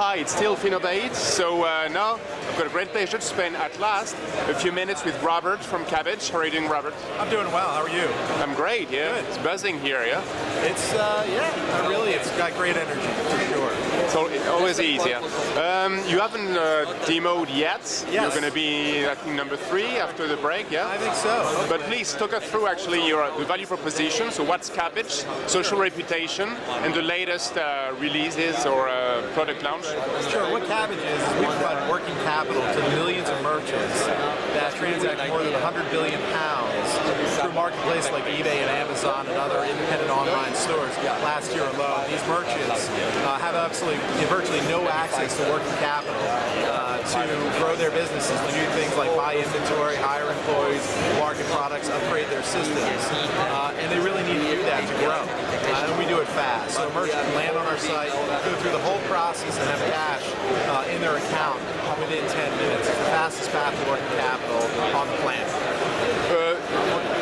Hi, it's still FINOVATE. So now I've got a great pleasure to spend at last a few minutes with Robert from Kabbage. How are you doing, Robert? I'm doing well. How are you? I'm great, yeah. Good. It's buzzing here, yeah? It's, really, it's got great energy, for sure. So it always is, yeah. You haven't demoed yet. Yes. You're going to be, I think, number 3 after the break, yeah? I think so. But please talk us through actually the value proposition. So what's Kabbage, social reputation, and the latest releases or product launch? Sure. What Kabbage is we provide working capital to millions of merchants that transact more than 100 billion pounds through marketplaces like eBay and Amazon and other independent online stores. Last year alone, these merchants have virtually no access to working capital to grow their businesses, to do things like buy inventory, hire employees, market products, upgrade their systems, and they really need to do that to grow. And we do it fast. So a merchant can land on our site, go through the whole process, and have cash in their account within 10 minutes. It's the fastest path to working capital on the planet.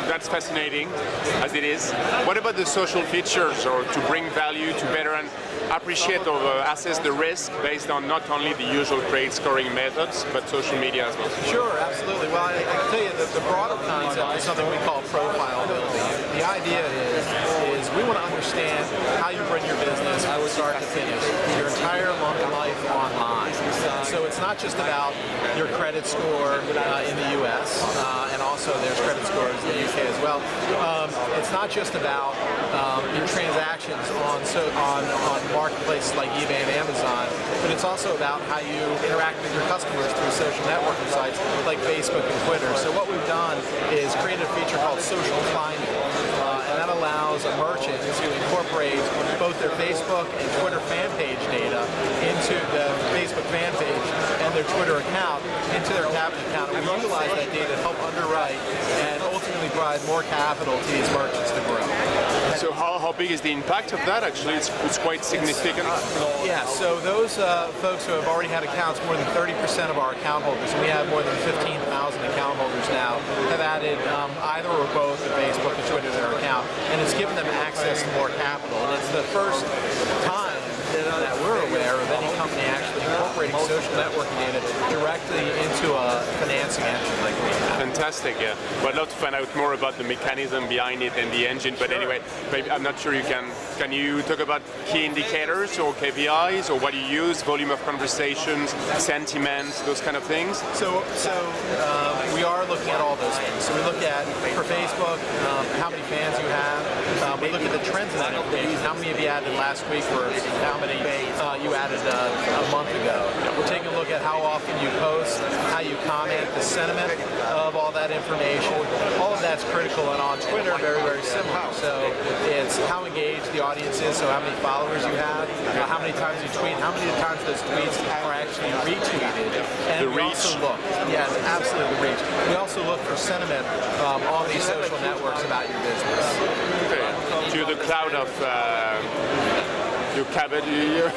That's fascinating, as it is. What about the social features, or to bring value, to better appreciate or assess the risk based on not only the usual credit scoring methods, but social media as well? Sure, absolutely. Well, I can tell you that the broader concept is something we call profile building. The idea is we want to understand how you run your business from start to finish, your entire life online. So it's not just about your credit score in the U.S., and also there's credit scores in the UK as well. It's not just about your transactions on marketplaces like eBay and Amazon, but it's also about how you interact with your customers through social networking sites like Facebook and Twitter. So what we've done is created a feature called Social Climate, and that allows a merchant to incorporate both their Facebook and Twitter fan page data into the Facebook fan page and their Twitter account into their Kabbage account, and we utilize that data to help underwrite and ultimately provide more capital to these merchants to grow. So how big is the impact of that? Actually, it's quite significant. Yeah, so those folks who have already had accounts, more than 30% of our account holders, and we have more than 15,000 account holders now, have added either or both the Facebook and Twitter to their account, and it's given them access to more capital. And it's the first time that we're aware of any company actually incorporating social networking data directly into a financing engine like we have. Fantastic, yeah. Well, I'd love to find out more about the mechanism behind it and the engine, but anyway, maybe, I'm not sure you can you talk about key indicators or KPIs, or what you use, volume of conversations, sentiment, those kind of things? So we are looking at all those things. So we look at, for Facebook, how many fans you have. We look at the trends in that information. How many have you added last week versus how many you added a month ago. We're taking a look at how often you post, how you comment, the sentiment of all that information. All of that's critical, and on Twitter, very, very similar. So it's how engaged the audience is, so how many followers you have, how many times you tweet, how many times those tweets are actually retweeted. And the reach. Also look, yes, absolutely the reach. We also look for sentiment on these social networks about your business. Okay. To the cloud of your Kabbage,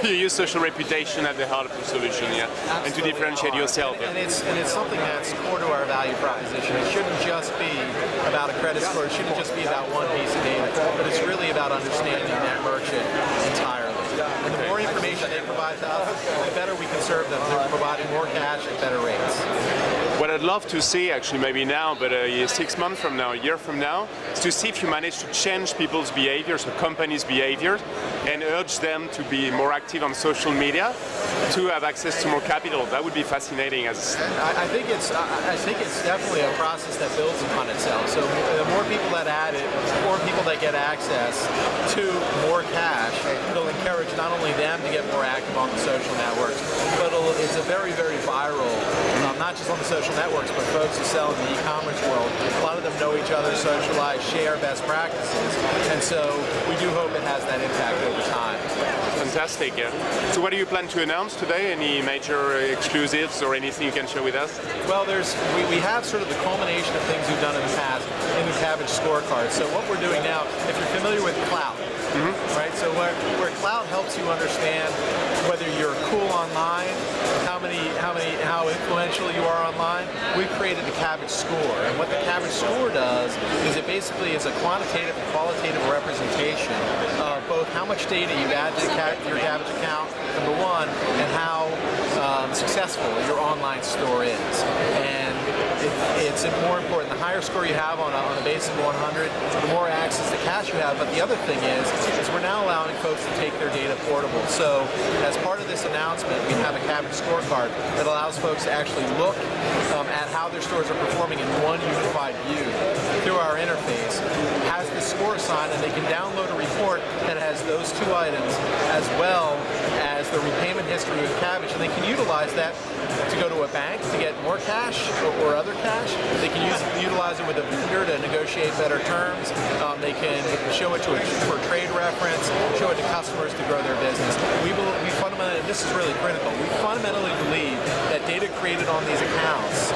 you use social reputation at the heart of the solution, yeah, Absolutely. and to differentiate yourself. And it's something that's core to our value proposition. It shouldn't just be about a credit score. It shouldn't just be about one piece of data, but it's really about understanding that merchant entirely. And the more information they provide to us, the better we can serve them. They're providing more cash at better rates. What I'd love to see, actually, maybe now, but 6 months from now, a year from now, is to see if you manage to change people's behaviors or companies' behaviors and urge them to be more active on social media to have access to more capital. That would be fascinating. I think it's definitely a process that builds upon itself. So the more people that add it, the more people that get access to more cash, it'll encourage not only them to get more active on the social networks, but it's a very, very viral, not just on the social networks, but folks who sell in the e-commerce world. A lot of them know each other, socialize, share best practices, and so we do hope it has that impact over time. Fantastic, yeah. So what do you plan to announce today? Any major exclusives or anything you can share with us? Well, we have sort of the culmination of things we've done in the past in the Kabbage scorecard. So what we're doing now, if you're familiar with clout, right? So where clout helps you understand whether you're cool online, how influential you are online, we've created the Kabbage score. And what the Kabbage score does is it basically is a quantitative and qualitative representation of both how much data you add to your Kabbage account, number one, and how successful your online store is. And it's more important. The higher score you have on a base of 100, the more access to cash you have. But the other thing is we're now allowing folks to take their data portable. So as part of this announcement, we have a Kabbage scorecard that allows folks to actually look at how their stores are performing in one unified view through our interface, has the score assigned, and they can download a report that has those two items as well as the repayment history of Kabbage, and they can utilize that to go to a bank to get more cash or other cash. They can utilize it with a vendor to negotiate better terms. They can show it for trade reference, show it to customers to grow their business. We fundamentally, and this is really critical, we fundamentally believe that data created on these accounts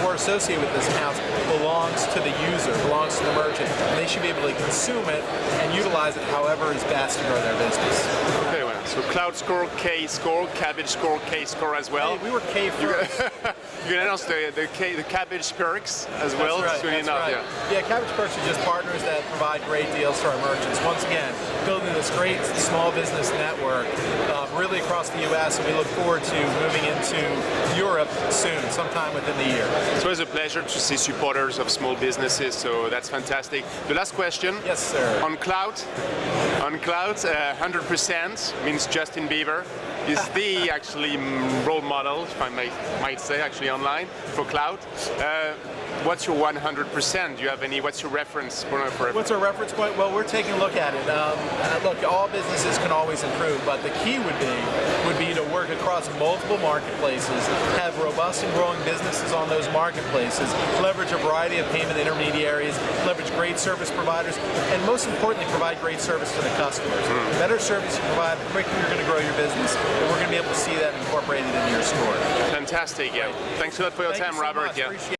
or associated with these accounts belongs to the user, belongs to the merchant, and they should be able to consume it and utilize it however is best to grow their business. Okay, well, so Cloud Score, K Score, Kabbage Score, K Score as well. Hey, we were K first. You can announce the Kabbage Perks as well. That's right, Soon enough, right. Yeah, Kabbage Perks are just partners that provide great deals to our merchants. Once again, building this great small business network really across the U.S., and we look forward to moving into Europe soon, sometime within the year. It's always a pleasure to see supporters of small businesses, so that's fantastic. The last question. Yes, sir. On cloud, 100% means Justin Bieber is the actually role model, if I might say, actually online for cloud. What's your 100%? Do you have any? What's your reference for What's our reference point? Well, we're taking a look at it. Look, all businesses can always improve, but the key would be to work across multiple marketplaces, have robust and growing businesses on those marketplaces, leverage a variety of payment intermediaries, leverage great service providers, and most importantly, provide great service to the customers. The better service you provide, the quicker you're going to grow your business, and we're going to be able to see that incorporated into your store. Fantastic, yeah. Thanks a lot for your time, Thank you so Robert. much. Yeah. Appreciate it.